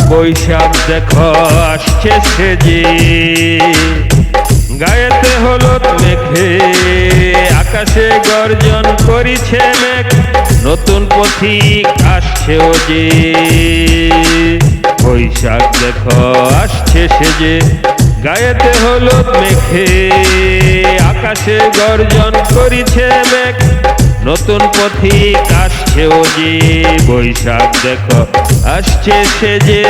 বৈশাখ দেখো আসছে সেজে, গায়েতে হলুদ মেঘে, আকাশে গর্জন করিছে মেঘ, নতুন পথিক আসছে ও যে। বৈশাখ দেখো আসছে সেজে, গায়েতে হলুদ মেঘে, আকাশে গর্জন করিছে মেঘ, নতুন পথিক আসছে ও যে। বৈশাখ দেখো আসছে সেজে।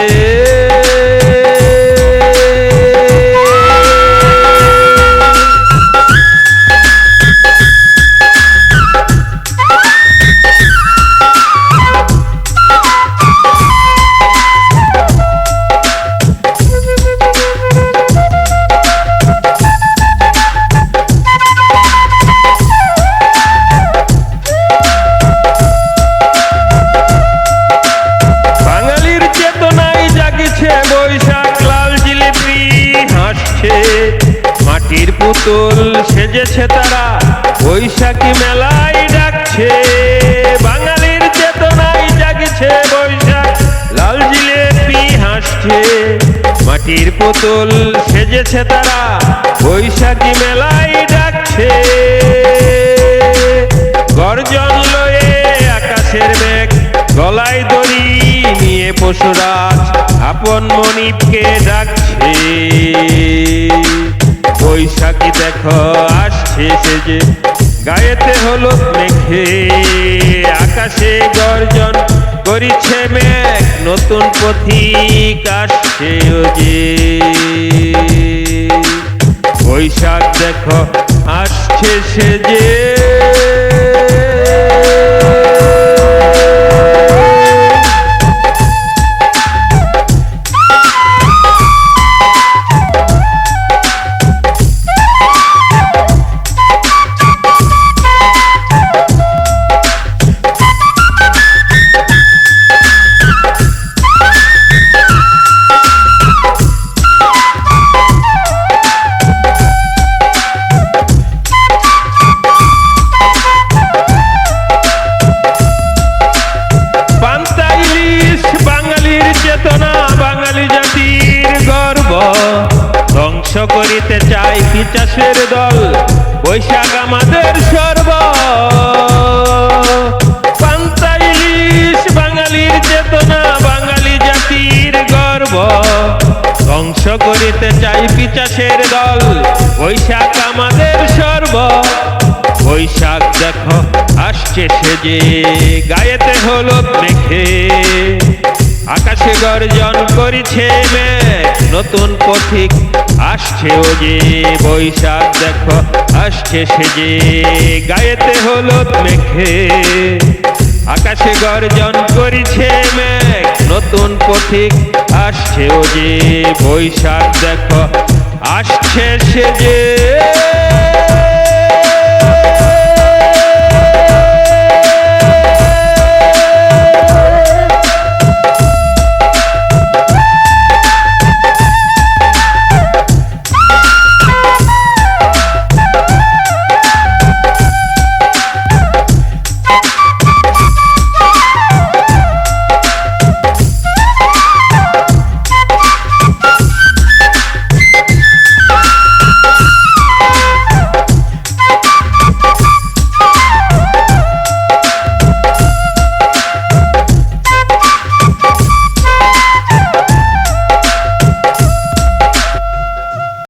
মাটির পুতুল সেজেছে তারা, বৈশাখী মেলায় ডাকছে। বাঙালির চেতনায় জাগছে বৈশাখ, লাল জিলেপি হাসছে। মাটির পুতুল সেজেছে তারা, বৈশাখী মেলায় ডাকছে। গর্জন লয়ে আকাশের মেঘ, গলায় দড়ি নিয়ে পশুরাজ আপন মনিবকে ডাকছে। বৈশাখী দেখো আসছে সেজে, গায়েতে হলুদ মেঘে, আকাশে গর্জন করিছে মেঘ, নতুন পথিক আসছে ও যে। বৈশাখ দেখো আসছে সেজে। বাঙালি জাতির গর্ব ধ্বংস করিতে চাই পিশাচের দল, বৈশাখ আমাদের সর্ব। পান্তা ইলিশ বাঙালির চেতনা, বাঙালি জাতির গর্ব ধ্বংস করিতে চাই পিশাচের দল, বৈশাখ আমাদের সর্ব। বৈশাখ দেখো আসছে সেজে, গায়েতে হলুদ মেঘে, আকাশে গর্জন করিছে মেঘ, নতুন পথিক আসছে ও যে। বৈশাখ দেখো আসছে সেজে, গায়েতে হলুদ মেঘে, আকাশে গর্জন করিছে মেঘ, নতুন পথিক আসছে ও যে। বৈশাখ দেখো আসছে সেজে।